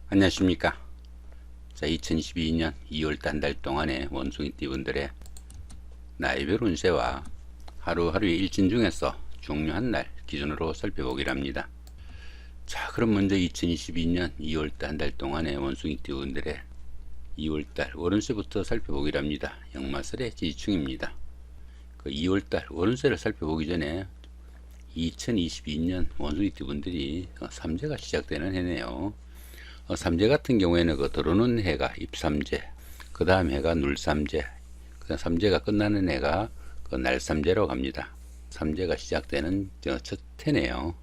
안녕하십니까. 자, 2022년 2월달 한 달 동안의 원숭이띠분들의 나이별 운세와 하루하루의 일진 중에서 중요한 날 기준으로 살펴보기로 합니다. 자, 그럼 먼저 2022년 2월달 한 달 동안의 원숭이띠분들의 2월달 월운세부터 살펴보기로 합니다. 역마살의 지지충입니다. 그 2월달 월운세를 살펴보기 전에 2022년 원숭이띠분들이 삼재가 시작되는 해네요. 삼재 같은 경우에는 그 들어오는 해가 입삼재, 그 다음 해가 눌삼재, 그 다음 삼재가 끝나는 해가 그 날삼재라고 합니다. 삼재가 시작되는 첫 해네요.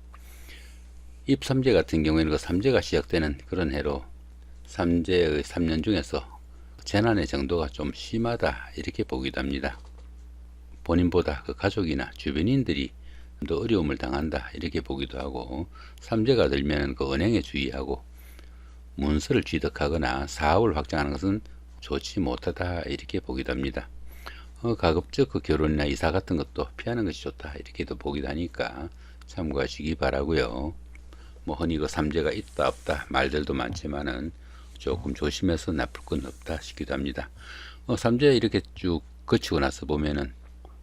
입삼재 같은 경우에는 그 삼재가 시작되는 그런 해로 삼재의 3년 중에서 재난의 정도가 좀 심하다 이렇게 보기도 합니다. 본인보다 그 가족이나 주변인들이 더 어려움을 당한다 이렇게 보기도 하고, 삼재가 들면 그 은행에 주의하고 문서를 취득하거나 사업을 확장하는 것은 좋지 못하다 이렇게 보기도 합니다. 가급적 그 결혼이나 이사 같은 것도 피하는 것이 좋다 이렇게도 보기도 하니까 참고하시기 바라고요. 뭐 흔히 그 삼재가 있다 없다 말들도 많지만은 조금 조심해서 나쁠 건 없다 싶기도 합니다. 삼재 이렇게 쭉 거치고 나서 보면은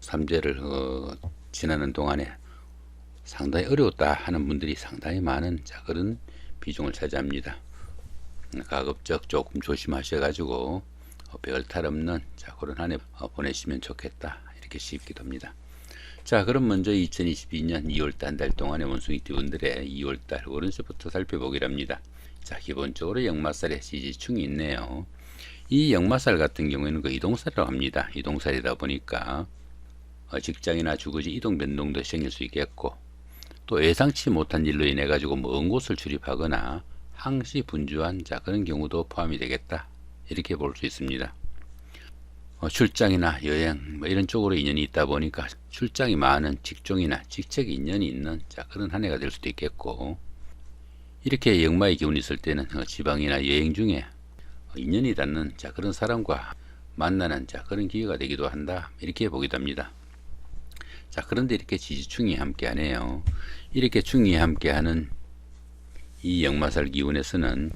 삼재를 지나는 동안에 상당히 어려웠다 하는 분들이 상당히 많은 그런 비중을 차지합니다. 가급적 조금 조심하셔가지고 별탈 없는 그런 한 해 보내시면 좋겠다 이렇게 싶기도 합니다. 자, 그럼 먼저 2022년 2월달 한 달 동안의 원숭이띠분들의 2월달 월운세부터 살펴보기로 합니다. 자, 기본적으로 역마살에 지지충이 있네요. 이 역마살 같은 경우에는 그 이동살이라고 합니다. 이동살이다 보니까 직장이나 주거지 이동 변동도 생길 수 있겠고, 또 예상치 못한 일로 인해 가지고 먼 곳을 출입하거나 항시 분주한 그런 경우도 포함이 되겠다 이렇게 볼 수 있습니다. 출장이나 여행 이런 쪽으로 인연이 있다 보니까 출장이 많은 직종이나 직책에 인연이 있는 그런 한 해가 될 수도 있겠고, 이렇게 역마의 기운이 있을 때는 지방이나 여행 중에 인연이 닿는 그런 사람과 만나는 그런 기회가 되기도 한다 이렇게 보기도 합니다. 자, 그런데 이렇게 지지충이 함께 하네요. 이렇게 충이 함께하는 이 역마살 기운에서는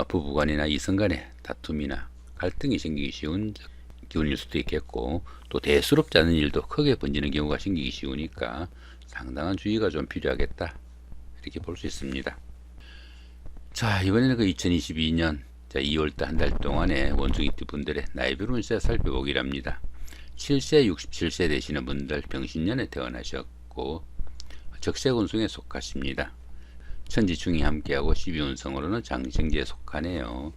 부부간이나 이성간의 다툼이나 갈등이 생기기 쉬운 기운일 수도 있겠고, 또 대수롭지 않은 일도 크게 번지는 경우가 생기기 쉬우니까 상당한 주의가 좀 필요하겠다 이렇게 볼 수 있습니다. 자, 이번에는 그 2022년 2월달 한 달 동안의 원숭이띠 분들의 나이별 운세 살펴보기로 합니다. 7세 67세 되시는 분들 병신년에 태어나셨고 적색운성에 속하십니다. 천지충이 함께하고 12운성으로는 장생지에 속하네요.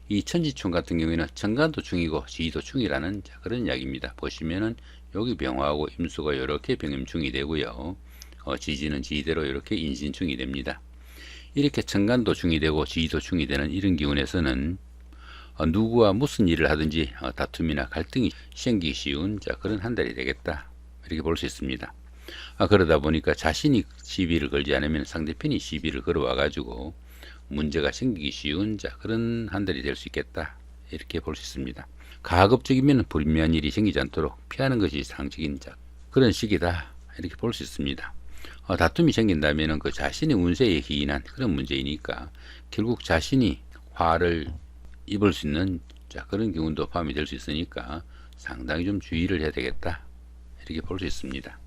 이 천지충 같은 경우에는 천간도충이고 지지도충이라는 그런 이야기입니다. 보시면은 여기 병화하고 임수가 이렇게 병임충이 되고요. 지지는 지지대로 이렇게 인신충이 됩니다. 이렇게 천간도충이 되고 지지도충이 되는 이런 기운에서는 누구와 무슨 일을 하든지 다툼이나 갈등이 생기기 쉬운 그런 한 달이 되겠다 이렇게 볼 수 있습니다. 그러다 보니까 자신이 시비를 걸지 않으면 상대편이 시비를 걸어와 가지고 문제가 생기기 쉬운 그런 한 달이 될 수 있겠다 이렇게 볼 수 있습니다. 가급적이면 불미한 일이 생기지 않도록 피하는 것이 상식인 그런 시기다 이렇게 볼 수 있습니다. 다툼이 생긴다면 그 자신의 운세에 기인한 그런 문제이니까 결국 자신이 화를 입을 수 있는 그런 기운도 포함이 될 수 있으니까 상당히 좀 주의를 해야 되겠다 이렇게 볼 수 있습니다.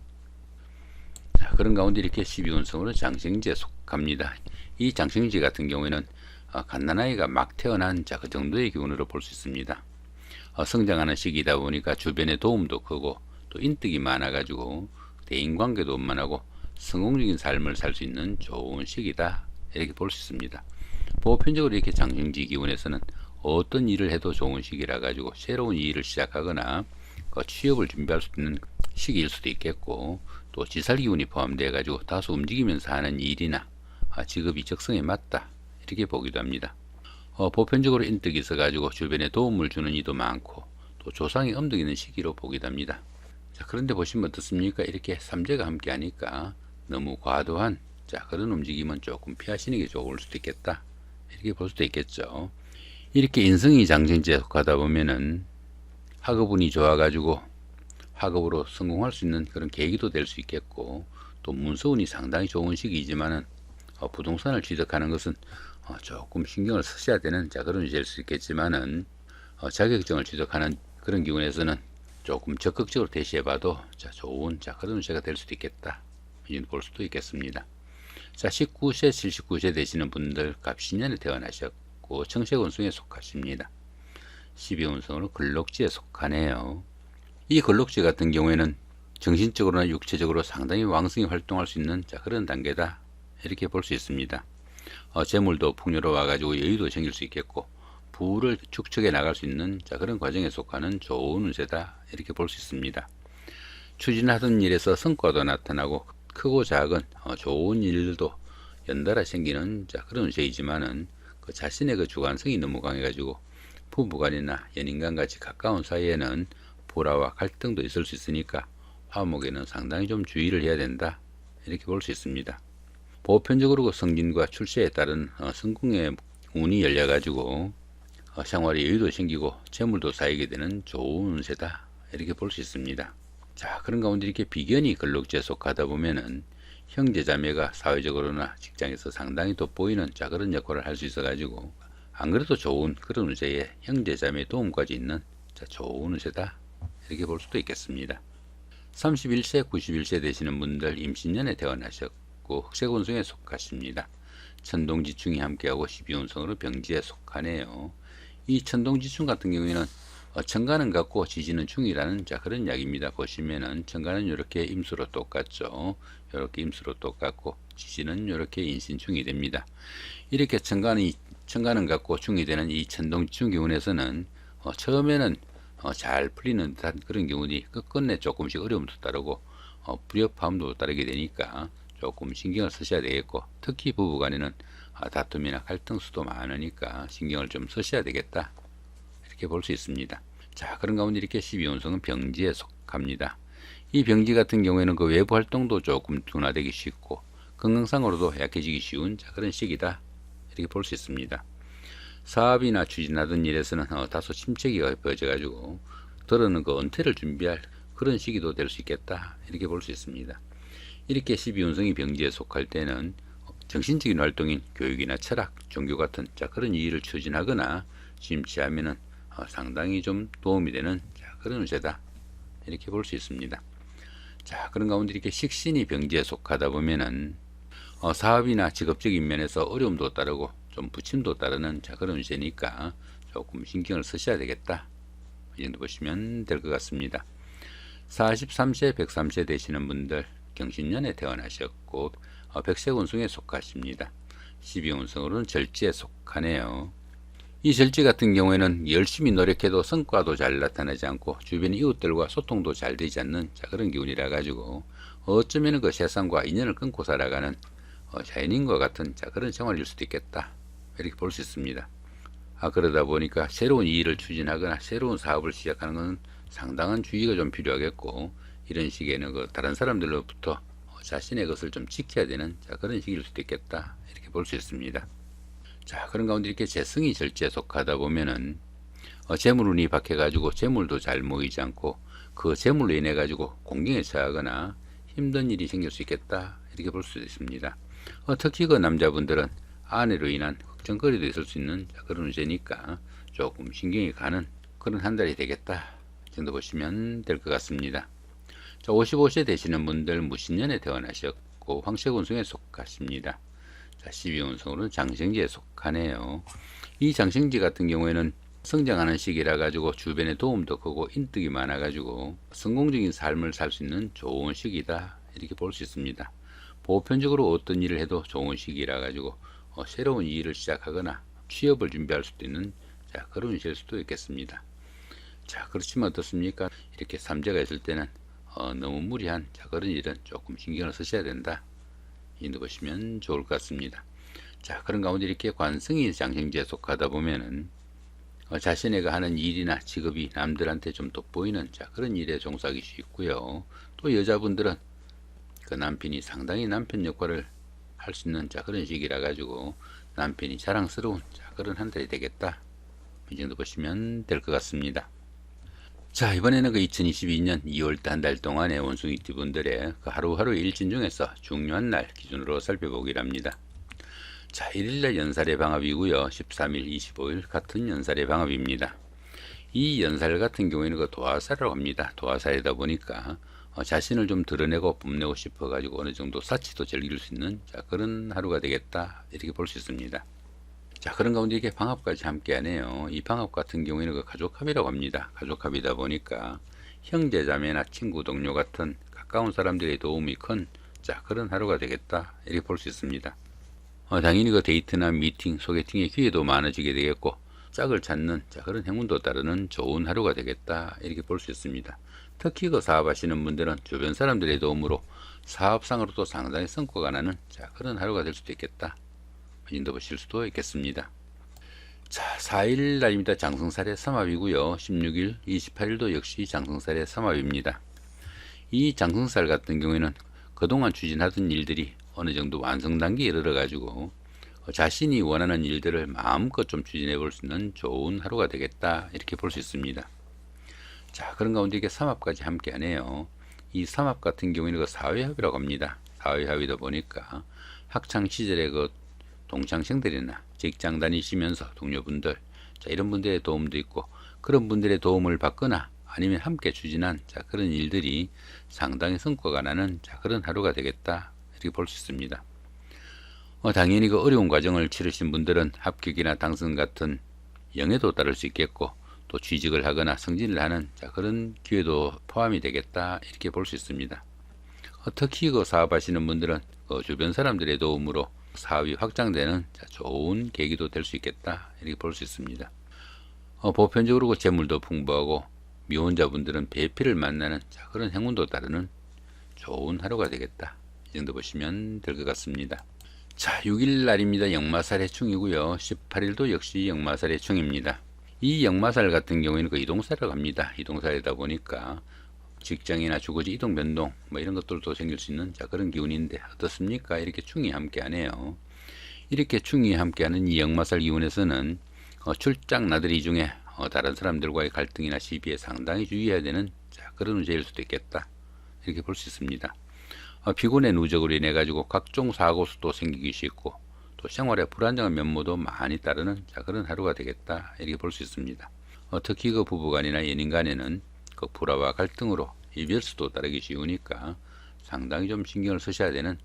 자, 그런 가운데 이렇게 12운성으로 장생지에 속합니다. 이 장생지 같은 경우에는 갓난아이가 막 태어난 그 정도의 기운으로 볼 수 있습니다. 성장하는 시기이다 보니까 주변의 도움도 크고 또 인덕이 많아 가지고 대인관계도 원만하고 성공적인 삶을 살 수 있는 좋은 시기다 이렇게 볼 수 있습니다. 보편적으로 이렇게 장생지 기운에서는 어떤 일을 해도 좋은 시기라 가지고 새로운 일을 시작하거나 취업을 준비할 수 있는 시기일 수도 있겠고, 또 지살기운이 포함되어 가지고 다소 움직이면서 하는 일이나 직업이 적성에 맞다 이렇게 보기도 합니다. 보편적으로 인덕이 있어 가지고 주변에 도움을 주는 이도 많고 또 조상이 엄덕 있는 시기로 보기도 합니다. 자, 그런데 보시면 어떻습니까? 이렇게 삼재가 함께 하니까 너무 과도한 그런 움직임은 조금 피하시는 게 좋을 수도 있겠다 이렇게 볼 수도 있겠죠. 이렇게 인성이 장생지에 속하다 보면은 학업운이 좋아 가지고 학업으로 성공할 수 있는 그런 계기도 될 수 있겠고, 또 문서운이 상당히 좋은 시기이지만은 부동산을 취득하는 것은 조금 신경을 쓰셔야 되는 그런 일일 수 있겠지만은 자격증을 취득하는 그런 기운에서는 조금 적극적으로 대시해봐도 좋은 그런 운세가 될 수도 있겠다, 이렇게 볼 수도 있겠습니다. 19세 79세 되시는 분들 갑신년에 태어나셨고 청색운성에 속하십니다. 12운성으로 근록지에 속하네요. 이 근록지 같은 경우에는 정신적으로나 육체적으로 상당히 왕성히 활동할 수 있는 그런 단계다, 이렇게 볼 수 있습니다. 재물도 풍요로워 가지고 여유도 생길 수 있겠고 부를 축적해 나갈 수 있는 그런 과정에 속하는 좋은 운세다, 이렇게 볼 수 있습니다. 추진하던 일에서 성과도 나타나고 크고 작은 좋은 일들도 연달아 생기는 그런 운세이지만은 그 자신의 그 주관성이 너무 강해 가지고 부부간이나 연인간 같이 가까운 사이에는 불화와 갈등도 있을 수 있으니까 화목에는 상당히 좀 주의를 해야 된다, 이렇게 볼 수 있습니다. 보편적으로 그 성진과 출세에 따른 성공의 운이 열려 가지고 생활에 여유도 생기고 재물도 쌓이게 되는 좋은 운세다, 이렇게 볼 수 있습니다. 그런 가운데 이렇게 비견이 근록지에 속하다 보면은 형제자매가 사회적으로나 직장에서 상당히 돋보이는 그런 역할을 할 수 있어 가지고 안 그래도 좋은 그런 운세에 형제자매의 도움까지 있는 좋은 운세다, 이렇게 볼 수도 있겠습니다. 31세 91세 되시는 분들 임신년에 태어나셨고 흑색운성에 속하십니다. 천동지충이 함께하고 12운성으로 병지에 속하네요. 이 천동지충 같은 경우에는 천간은 같고 지지는 충이라는 그런 이야기입니다. 보시면은 천간은 이렇게 임수로 똑같죠. 이렇게 임수로 똑같고 지지는 이렇게 인신충이 됩니다. 이렇게 천간은 같고 충이 되는 이 천동지충 기운에서는 처음에는 잘 풀리는 듯한 그런 경우니 끝끝내 조금씩 어려움도 따르고 불협화음도 따르게 되니까 조금 신경을 쓰셔야 되겠고, 특히 부부간에는 다툼이나 갈등 수도 많으니까 신경을 좀 쓰셔야 되겠다, 이렇게 볼 수 있습니다. 그런 가운데 이렇게 12운성은 병지에 속합니다. 이 병지 같은 경우에는 그 외부 활동도 조금 둔화되기 쉽고 건강상으로도 약해지기 쉬운 그런 시기다, 이렇게 볼 수 있습니다. 사업이나 추진하던 일에서는 다소 침체기가 벌어져 가지고 더러는 그 은퇴를 준비할 그런 시기도 될 수 있겠다, 이렇게 볼 수 있습니다. 이렇게 12운성이 병지에 속할 때는 정신적인 활동인 교육이나 철학, 종교 같은 그런 일을 추진하거나 심취하면은 상당히 좀 도움이 되는 그런 운세다, 이렇게 볼 수 있습니다. 그런 가운데 이렇게 식신이 병지에 속하다 보면은 사업이나 직업적인 면에서 어려움도 따르고 좀 부침도 따르는 그런 운세니까 조금 신경을 쓰셔야 되겠다, 이 정도 보시면 될 것 같습니다. 43세 103세 되시는 분들 경신년에 태어나셨고 백색운성에 속하십니다. 12운성으로는 절지에 속하네요. 이 절지 같은 경우에는 열심히 노력해도 성과도 잘 나타나지 않고 주변 이웃들과 소통도 잘 되지 않는 그런 기운이라 가지고 어쩌면 그 세상과 인연을 끊고 살아가는 자연인과 같은 그런 생활일 수도 있겠다, 이렇게 볼 수 있습니다. 그러다 보니까 새로운 일을 추진하거나 새로운 사업을 시작하는 것은 상당한 주의가 좀 필요하겠고, 이런 시기에는 그 다른 사람들로부터 자신의 것을 좀 지켜야 되는 그런 시기일 수도 있겠다, 이렇게 볼 수 있습니다. 그런 가운데 이렇게 재성이 절지에 속하다 보면은 재물운이 박해 가지고 재물도 잘 모이지 않고 그 재물로 인해 가지고 공경에 처하거나 힘든 일이 생길 수 있겠다, 이렇게 볼 수 있습니다. 특히 그 남자분들은 아내로 인한 걱정거리도 있을 수 있는 그런 운세니까 조금 신경이 가는 그런 한 달이 되겠다, 이 정도 보시면 될 것 같습니다. 55세 되시는 분들 무신년에 태어나셨고 황색운성에 속하십니다. 12운성으로는 장생지에 속하네요. 이 장생지 같은 경우에는 성장하는 시기라 가지고 주변에 도움도 크고 인덕이 많아 가지고 성공적인 삶을 살 수 있는 좋은 시기다, 이렇게 볼 수 있습니다. 보편적으로 어떤 일을 해도 좋은 시기라 가지고 새로운 일을 시작하거나 취업을 준비할 수도 있는 그런 시일 수도 있겠습니다. 그렇지만 어떻습니까? 이렇게 삼재가 있을 때는 너무 무리한 그런 일은 조금 신경을 쓰셔야 된다, 이 정도 보시면 좋을 것 같습니다. 그런 가운데 이렇게 관성이 장생지에 속하다 보면은 자신애가 하는 일이나 직업이 남들한테 좀 돋보이는 그런 일에 종사하기 쉽고요. 또 여자분들은 그 남편이 상당히 남편 역할을 할 수 있는 그런 시기라 가지고 남편이 자랑스러운 그런 한 달이 되겠다, 이 정도 보시면 될 것 같습니다. 이번에는 그 2022년 2월달 한 달 동안의 원숭이띠 분들의 그 하루하루 일진 중에서 중요한 날 기준으로 살펴보기로 합니다. 자, 1일날 연살의 방합이고요. 13일, 25일 같은 연살의 방합입니다. 이 연살 같은 경우에는 그 도화살이라고 합니다. 도화살이다 보니까 자신을 좀 드러내고 뽐내고 싶어 가지고 어느 정도 사치도 즐길 수 있는 그런 하루가 되겠다, 이렇게 볼 수 있습니다. 자, 그런 가운데 이게 방합까지 함께 하네요. 이 방합 같은 경우에는 그 가족합이라고 합니다. 가족합이다 보니까 형제 자매나 친구 동료 같은 가까운 사람들의 도움이 큰 그런 하루가 되겠다, 이렇게 볼 수 있습니다. 당연히 그 데이트나 미팅, 소개팅의 기회도 많아지게 되겠고, 짝을 찾는 그런 행운도 따르는 좋은 하루가 되겠다, 이렇게 볼 수 있습니다. 특히 그 사업하시는 분들은 주변 사람들의 도움으로 사업상으로도 상당히 성과가 나는 그런 하루가 될 수도 있겠다, 인도 보실 수도 있겠습니다. 자, 4일 날입니다. 장성살의 삼합이고요. 16일, 28일도 역시 장성살의 삼합입니다. 이 장성살 같은 경우에는 그동안 추진하던 일들이 어느 정도 완성 단계에 이르러 가지고 자신이 원하는 일들을 마음껏 좀 추진해 볼 수 있는 좋은 하루가 되겠다, 이렇게 볼 수 있습니다. 자, 그런 가운데 이게 삼합까지 함께 하네요. 이 삼합 같은 경우에는 그 사회합이라고 합니다. 사회합이다 보니까 학창 시절에 그 동창생들이나 직장 다니시면서 동료분들, 이런 분들의 도움도 있고, 그런 분들의 도움을 받거나 아니면 함께 추진한 그런 일들이 상당히 성과가 나는 그런 하루가 되겠다, 이렇게 볼 수 있습니다. 당연히 그 어려운 과정을 치르신 분들은 합격이나 당선 같은 영예도 따를 수 있겠고, 또 취직을 하거나 승진을 하는 그런 기회도 포함이 되겠다, 이렇게 볼 수 있습니다. 특히 그 사업하시는 분들은 그 주변 사람들의 도움으로 사업이 확장되는 좋은 계기도 될 수 있겠다, 이렇게 볼 수 있습니다. 보편적으로 그 재물도 풍부하고 미혼자분들은 배필을 만나는 그런 행운도 따르는 좋은 하루가 되겠다, 이 정도 보시면 될 것 같습니다. 자, 6일 날입니다. 역마살의 충이고요. 18일도 역시 역마살의 충입니다. 이 역마살 같은 경우에는 그 이동살이라고 합니다. 이동살이다 보니까 직장이나 주거지 이동 변동 이런 것들도 생길 수 있는 그런 기운인데 어떻습니까? 이렇게 충이 함께 하네요. 이렇게 충이 함께 하는 이 역마살 기운에서는 출장 나들이 중에 다른 사람들과의 갈등이나 시비에 상당히 주의해야 되는 그런 운세일 수도 있겠다, 이렇게 볼 수 있습니다. 피곤의 누적으로 인해 가지고 각종 사고 수도 생기기 쉽고, 또 생활에 불안정한 면모도 많이 따르는 그런 하루가 되겠다, 이렇게 볼 수 있습니다. 특히 그 부부간이나 연인 간에는 그 불화와 갈등으로 이별수도 따르기 쉬우니까 상당히 좀 신경을 쓰셔야 되는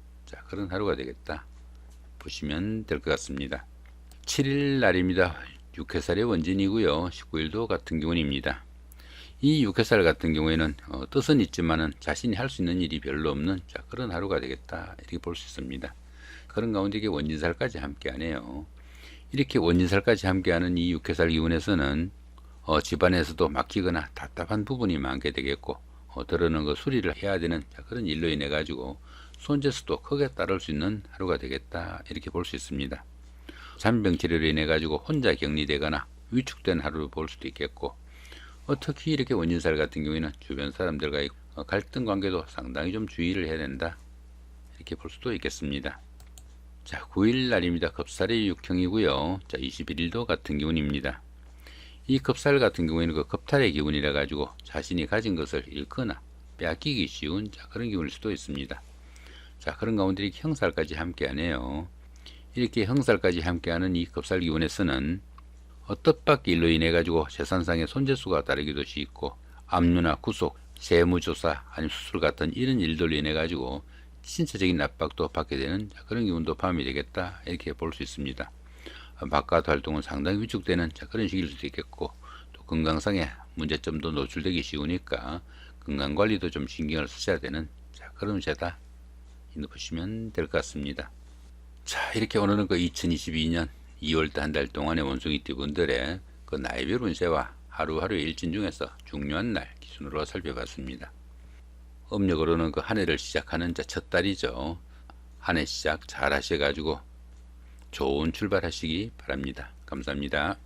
그런 하루가 되겠다, 보시면 될 것 같습니다. 7일 날입니다. 육해살의 원진이고요. 19일도 같은 기운입니다. 이 육해살 같은 경우에는 뜻은 있지만은 자신이 할 수 있는 일이 별로 없는 그런 하루가 되겠다, 이렇게 볼 수 있습니다. 그런 가운데 이게 원진살까지 함께 하네요. 이렇게 원진살까지 함께하는 이 육해살 기운에서는 집안에서도 막히거나 답답한 부분이 많게 되겠고, 들어는 그 수리를 해야 되는 그런 일로 인해 가지고 손재수도 크게 따를 수 있는 하루가 되겠다, 이렇게 볼 수 있습니다. 잔병 치료로 인해 가지고 혼자 격리되거나 위축된 하루를 볼 수도 있겠고, 특히 이렇게 원진살 같은 경우에는 주변 사람들과의 갈등 관계도 상당히 좀 주의를 해야 된다, 이렇게 볼 수도 있겠습니다. 자, 9일 날입니다. 겁살의 육형이고요. 자, 21일도 같은 기운입니다. 이 겁살 같은 경우에는 그 겁탈의 기운이라 가지고 자신이 가진 것을 잃거나 빼앗기기 쉬운 그런 기운일 수도 있습니다. 자, 그런 가운데 이렇게 형살까지 함께 하네요. 이렇게 형살까지 함께하는 이 겁살 기운에서는 뜻밖의 일로 인해 가지고 재산상의 손재수가 따르기도 쉽고, 압류나 구속, 세무조사 아니면 수술 같은 이런 일들로 인해 가지고 신체적인 압박도 받게 되는 그런 기운도 포함이 되겠다, 이렇게 볼 수 있습니다. 바깥 활동은 상당히 위축되는 그런 시기일 수도 있겠고, 또 건강상의 문제점도 노출되기 쉬우니까 건강관리도 좀 신경을 쓰셔야 되는 그런 운세다, 이렇게 보시면 될 것 같습니다. 자, 이렇게 오늘은 그 2022년 2월달 한 달 동안의 원숭이띠 분들의 그 나이별 운세와 하루하루의 일진 중에서 중요한 날 기준으로 살펴봤습니다. 음력으로는 그 한 해를 시작하는 첫 달이죠. 한 해 시작 잘 하셔가지고 좋은 출발하시기 바랍니다. 감사합니다.